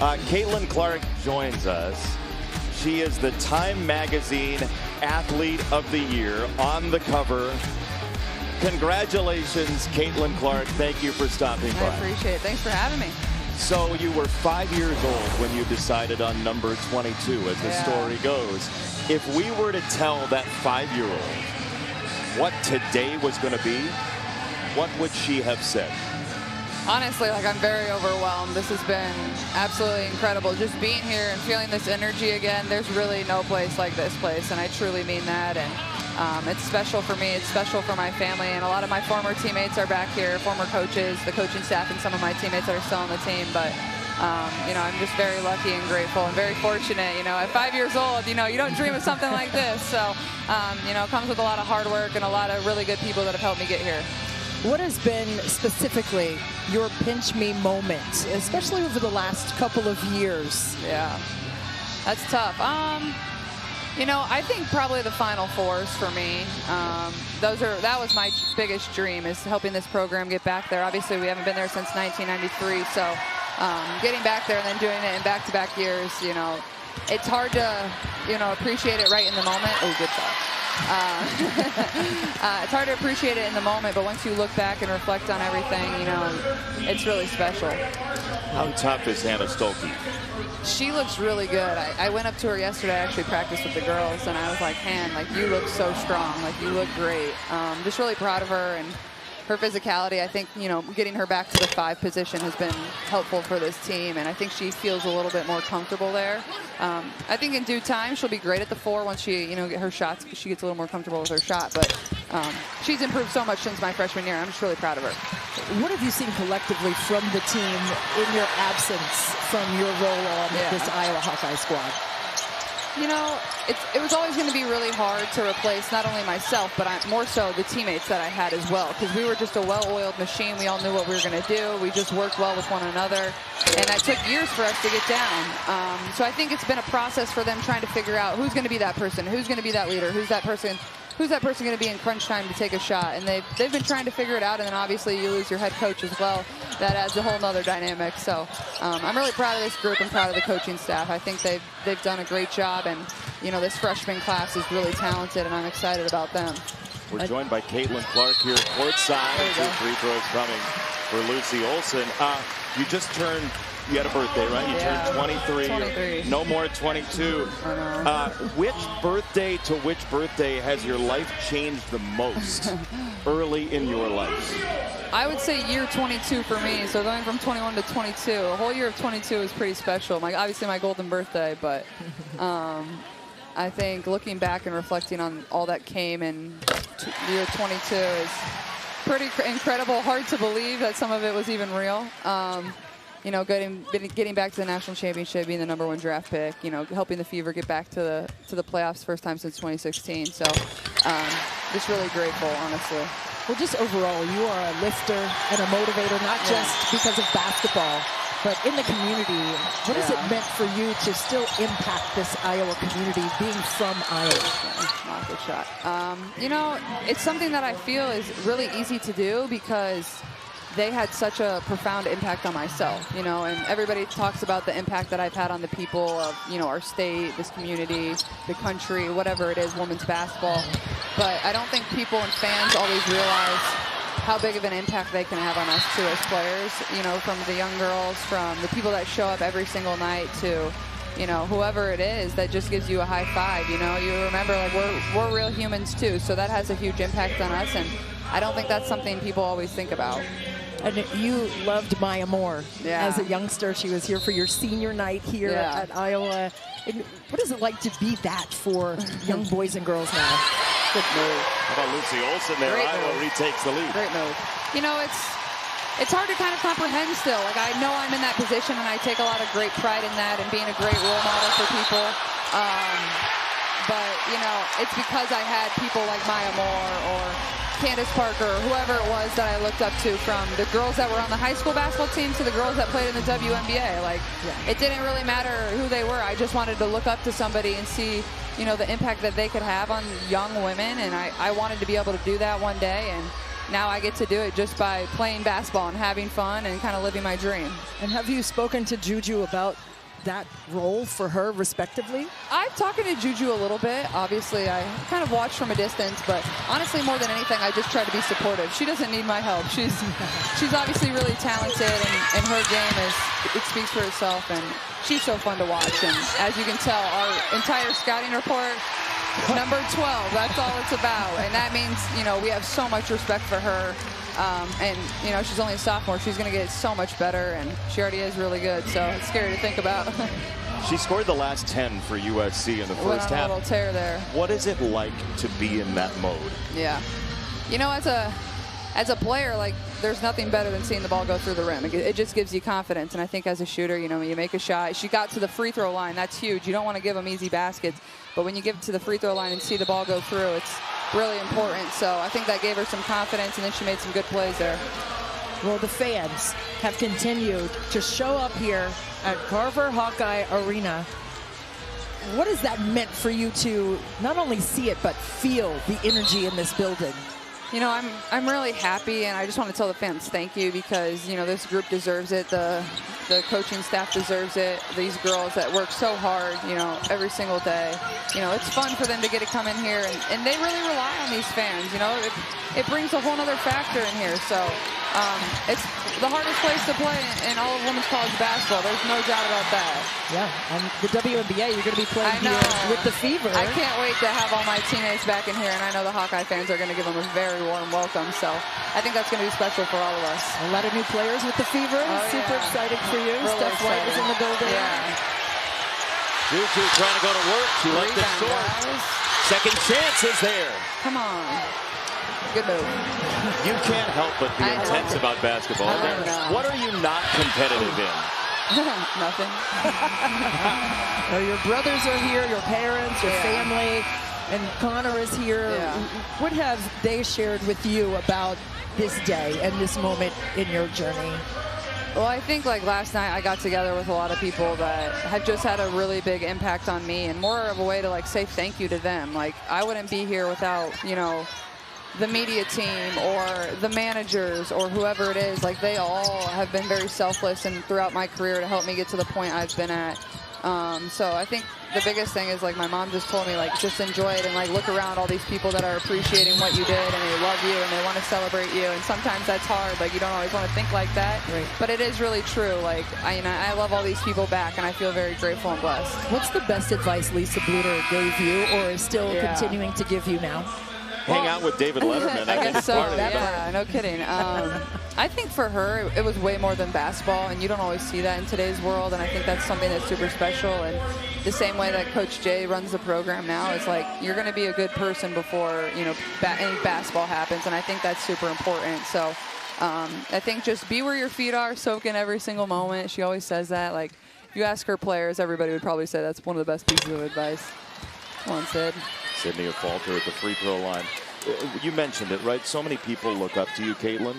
Caitlin Clark joins us. She is the Time Magazine Athlete of the Year on the cover. Congratulations, Caitlin Clark. Thank you for stopping by. I appreciate it. Thanks for having me. So you were 5 years old when you decided on number 22, as the story goes. If we were to tell that 5-year-old what today was going to be, what would she have said? Honestly, like, I'm very overwhelmed. This has been absolutely incredible. Just being here and feeling this energy again, there's really no place like this place, and I truly mean that. And it's special for me. It's special for my family, and a lot of my former teammates are back here, former coaches, the coaching staff, and some of my teammates that are still on the team. But you know, I'm just very lucky and grateful and very fortunate. You know, at 5 years old, you know, you don't dream of something like this. So, you know, it comes with a lot of hard work and a lot of really good people that have helped me get here. What has been specifically your pinch me moment, especially over the last couple of years? Yeah, that's tough. You know, I think probably the Final Fours for me. That was my biggest dream, is helping this program get back there. Obviously, we haven't been there since 1993, so getting back there and then doing it in back-to-back years, you know, it's hard to, you know, appreciate it right in the moment. Oh, good thought. It's hard to appreciate it in the moment, but once you look back and reflect on everything, you know, it's really special. How tough is Hannah Stolke? She looks really good. I went up to her yesterday. I actually practiced with the girls, and I was like, Han, like, you look so strong. Like, you look great. Just really proud of her and her physicality. I think, you know, getting her back to the 5 position has been helpful for this team, and I think she feels a little bit more comfortable there. I think in due time she'll be great at the 4 once she, you know, get her shots. She gets a little more comfortable with her shot, but she's improved so much since my freshman year. I'm just really proud of her. What have you seen collectively from the team in your absence from your role on this Iowa Hawkeye squad? You know, it was always going to be really hard to replace not only myself, but more so the teammates that I had as well, because we were just a well-oiled machine. We all knew what we were going to do. We just worked well with one another, and that took years for us to get down. So I think it's been a process for them trying to figure out who's going to be that person, who's going to be that leader, who's that person going to be in crunch time to take a shot, and they've been trying to figure it out. And then obviously you lose your head coach as well. That adds a whole nother dynamic. So I'm really proud of this group and proud of the coaching staff. I think they've done a great job, and you know, this freshman class is really talented, and I'm excited about them. We're joined by Caitlin Clark here courtside. 2 free throws coming for Lucy Olson. You just turned. You had a birthday, right? You turned 23. 23. No more 22. Which birthday to which birthday has your life changed the most early in your life? I would say year 22 for me. So going from 21 to 22, a whole year of 22 is pretty special. Obviously my golden birthday, but I think looking back and reflecting on all that came in year 22 is pretty incredible. Hard to believe that some of it was even real. You know, getting back to the national championship, being the #1 draft pick, you know, helping the Fever get back to the playoffs first time since 2016. So just really grateful, honestly. Well, just overall, you are a lifter and a motivator, not just because of basketball, but in the community. What has it meant for you to still impact this Iowa community, being from Iowa? Good shot. You know, it's something that I feel is really easy to do because they had such a profound impact on myself, you know, and everybody talks about the impact that I've had on the people of, you know, our state, this community, the country, whatever it is, women's basketball. But I don't think people and fans always realize how big of an impact they can have on us too as players, you know, from the young girls, from the people that show up every single night to, you know, whoever it is that just gives you a high five. You know, you remember, like, we're real humans too, so that has a huge impact on us, and I don't think that's something people always think about. And you loved Maya Moore as a youngster. She was here for your senior night here at Iowa. And what is it like to be that for young boys and girls now? Good move. How about Lucy Olson there? Great Iowa move. retakes the lead. Great move. You know, it's hard to kind of comprehend still. Like, I know I'm in that position, and I take a lot of great pride in that and being a great role model for people. But, you know, it's because I had people like Maya Moore or Candace Parker, or whoever it was that I looked up to, from the girls that were on the high school basketball team to the girls that played in the WNBA. Like, it didn't really matter who they were. I just wanted to look up to somebody and see, you know, the impact that they could have on young women, and I wanted to be able to do that one day. And, now I get to do it just by playing basketball and having fun and kind of living my dream. And have you spoken to Juju about that role for her, respectively? I'm talking to Juju a little bit. Obviously, I kind of watch from a distance, but honestly, more than anything, I just try to be supportive. She doesn't need my help. She's obviously really talented, and her game it speaks for itself, and she's so fun to watch. And as you can tell, our entire scouting report, number 12, that's all it's about. And that means, you know, we have so much respect for her. And, you know, she's only a sophomore. She's going to get so much better, and she already is really good, so it's scary to think about. She scored the last 10 for USC in the first half. A little tear there. What is it like to be in that mode? Yeah. You know, as a player, like, there's nothing better than seeing the ball go through the rim. It just gives you confidence, and I think as a shooter, you know, you make a shot. She got to the free throw line. That's huge. You don't want to give them easy baskets, but when you get to the free throw line and see the ball go through, it's really important. So I think that gave her some confidence, and then she made some good plays there. Well, the fans have continued to show up here at Carver-Hawkeye Arena. What has that meant for you to not only see it, but feel the energy in this building? You know, I'm really happy, and I just want to tell the fans thank you, because, you know, this group deserves it. The coaching staff deserves it. These girls that work so hard, you know, every single day. You know, it's fun for them to get to come in here, and they really rely on these fans. You know, it brings a whole other factor in here. So it's the hardest place to play in all of women's college basketball. There's no doubt about that. Yeah, and the WNBA, you're going to be playing here with the Fever. I can't wait to have all my teammates back in here, and I know the Hawkeye fans are going to give them a very warm welcome. So I think that's going to be special for all of us. A lot of new players with the Fever. Super excited for you. Really Steph White is in the building. Yeah. Juju trying to go to work. She left it short. Second chance is there. Come on. Good move. You can't help but be intense about basketball. What are you not competitive in? Nothing. Your brothers are here, your parents, your family, and Connor is here. Yeah. What have they shared with you about this day and this moment in your journey? Well, I think, like, last night I got together with a lot of people that have just had a really big impact on me, and more of a way to, like, say thank you to them. Like, I wouldn't be here without, you know, the media team or the managers or whoever it is. Like, they all have been very selfless and throughout my career to help me get to the point I've been at. So I think the biggest thing is, like, my mom just told me, like, just enjoy it and, like, look around all these people that are appreciating what you did, and they love you and they want to celebrate you. And sometimes that's hard. Like, you don't always want to think like that. Right. But it is really true. Like, I love all these people back, and I feel very grateful and blessed. What's the best advice Lisa Bluter gave you or is still continuing to give you now? Hang out with David Letterman. I guess so. Yeah, no kidding. I think for her, it was way more than basketball, and you don't always see that in today's world, and I think that's something that's super special. And the same way that Coach Jay runs the program now, is like, you're going to be a good person before, you know, any basketball happens, and I think that's super important. So I think just be where your feet are, soak in every single moment. She always says that. Like, if you ask her players, everybody would probably say that's one of the best pieces of advice. Come on, Sid. Sydney or Falter at the free throw line. You mentioned it, right? So many people look up to you, Caitlin.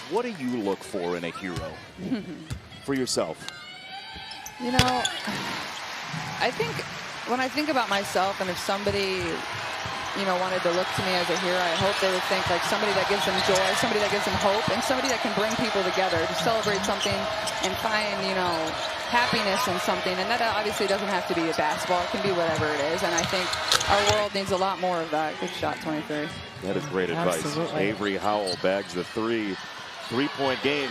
What do you look for in a hero for yourself? You know, I think when I think about myself, and if somebody, you know, wanted to look to me as a hero, I hope they would think like somebody that gives them joy, somebody that gives them hope, and somebody that can bring people together to celebrate something and find, you know, happiness in something. And that obviously doesn't have to be a basketball. It can be whatever it is. And I think our world needs a lot more of that. Good shot, 23. That is great advice. Absolutely. Avery Howell bags the three-point game.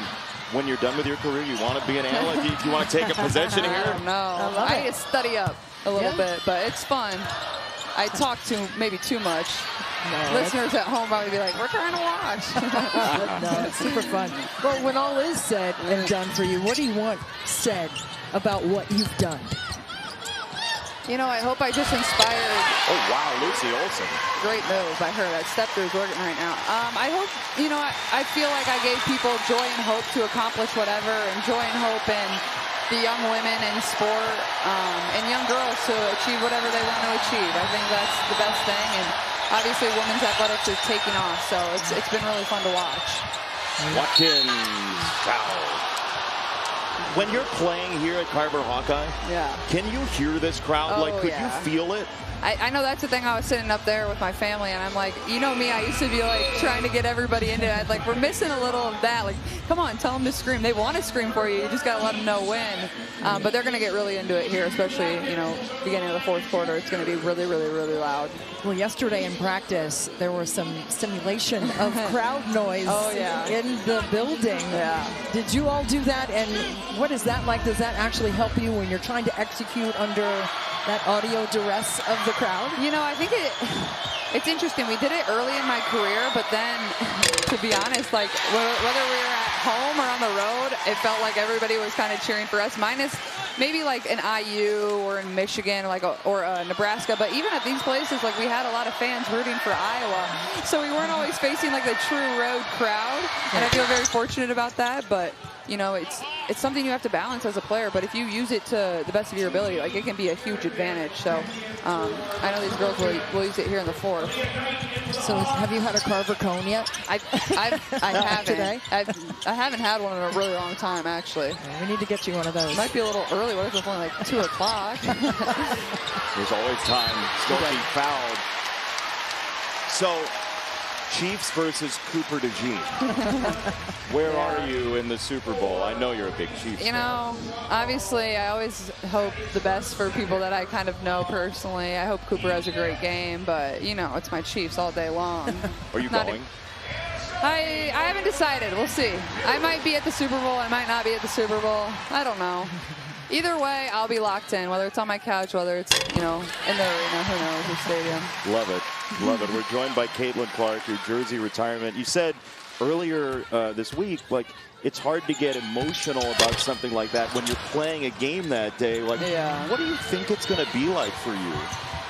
When you're done with your career, you want to be an analyst? Do you want to take a possession here? I don't know. I need to study up a little bit, but it's fun. I talk maybe too much. No, listeners at home probably be like, we're trying to watch. No, it's super fun. Well, when all is said and done for you, what do you want said about what you've done? You know, I hope I just inspired. Oh, wow, Lucy Olsen. Great move by her. That step through is working right now. I hope, you know, I feel like I gave people joy and hope to accomplish whatever, and joy and hope in the young women in sport and young girls to achieve whatever they want to achieve. I think that's the best thing. And obviously, women's athletics is taking off, so it's been really fun to watch. Watkins, foul. When you're playing here at Carver-Hawkeye, can you hear this crowd? Like, could you feel it? I know that's the thing. I was sitting up there with my family, and I'm like, you know me, I used to be like trying to get everybody into it. Like, we're missing a little of that. Like, come on, tell them to scream. They want to scream for you. You just got to let them know when. But they're going to get really into it here, especially, you know, beginning of the fourth quarter. It's going to be really, really, really loud. Well, yesterday in practice, there was some simulation of crowd noise in the building. Yeah. Did you all do that? And what is that like? Does that actually help you when you're trying to execute under that audio duress of the crowd? You know, I think it's interesting. We did it early in my career, but then, to be honest, like whether we were at home or on the road, it felt like everybody was kind of cheering for us, minus maybe like an IU or in Michigan, or Nebraska. But even at these places, like, we had a lot of fans rooting for Iowa, so we weren't always facing like the true road crowd, and I feel very fortunate about that. But you know, it's something you have to balance as a player, but if you use it to the best of your ability, like, it can be a huge advantage. So I know these girls will use it here in the fourth. So have you had a Carver cone yet? I haven't. Today? I haven't had one in a really long time, actually. We need to get you one of those. Might be a little early. What if it's only like 2 o'clock? There's always time. Still being fouled. So, Chiefs versus Cooper DeJean. Where are you in the Super Bowl? I know you're a big Chiefs fan. You know, obviously, I always hope the best for people that I kind of know personally. I hope Cooper has a great game, but, you know, it's my Chiefs all day long. Are you going? I haven't decided. We'll see. I might be at the Super Bowl. I might not be at the Super Bowl. I don't know. Either way, I'll be locked in, whether it's on my couch, whether it's, you know, in the arena, who knows, the stadium. Love it. Love it. We're joined by Caitlin Clark, your jersey retirement. You said earlier this week, like, it's hard to get emotional about something like that when you're playing a game that day. Like, what do you think it's going to be like for you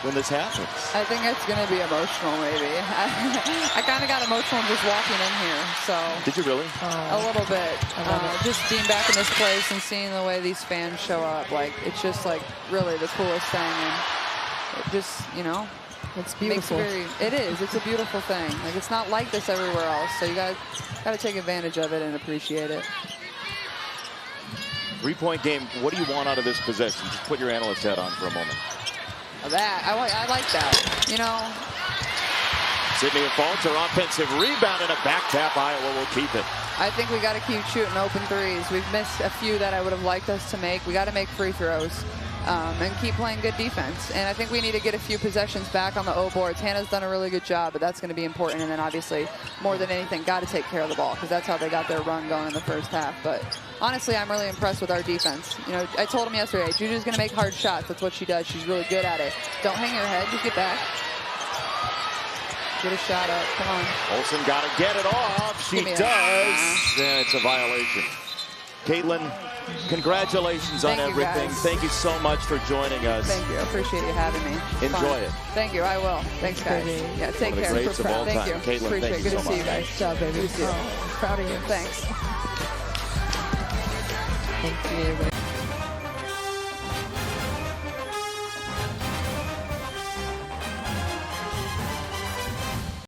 when this happens? I think it's going to be emotional, maybe. I kind of got emotional just walking in here. So Did you really? A little bit. Just being back in this place and seeing the way these fans show up, like, it's just like really the coolest thing. And it just, you know, it's beautiful. It is. It's a beautiful thing. Like, it's not like this everywhere else. So you got to take advantage of it and appreciate it. 3-point game. What do you want out of this possession? Just put your analyst hat on for a moment. That I like that. You know. Sydney and Falter, offensive rebound and a back tap. Iowa will keep it. I think we got to keep shooting open threes. We've missed a few that I would have liked us to make. We got to make free throws and keep playing good defense. And I think we need to get a few possessions back on the O boards. Hannah's done a really good job, but that's going to be important. And then obviously, more than anything, got to take care of the ball because that's how they got their run going in the first half. But honestly, I'm really impressed with our defense. You know, I told him yesterday, Juju's going to make hard shots. That's what she does. She's really good at it. Don't hang your head. Just get back. Get a shot up. Come on. Olsen got to get it off. She does. Yeah, it's a violation. Caitlin, congratulations on everything. Thank you so much for joining us. Thank you. I appreciate you having me. Enjoy it. Thank you. I will. Thanks, guys. Yeah, take care. Greats of all Thank time. you. Caitlin, appreciate it. Good to see you guys. Good job, baby. Good to see you. Proud of you. Thanks. Thank you.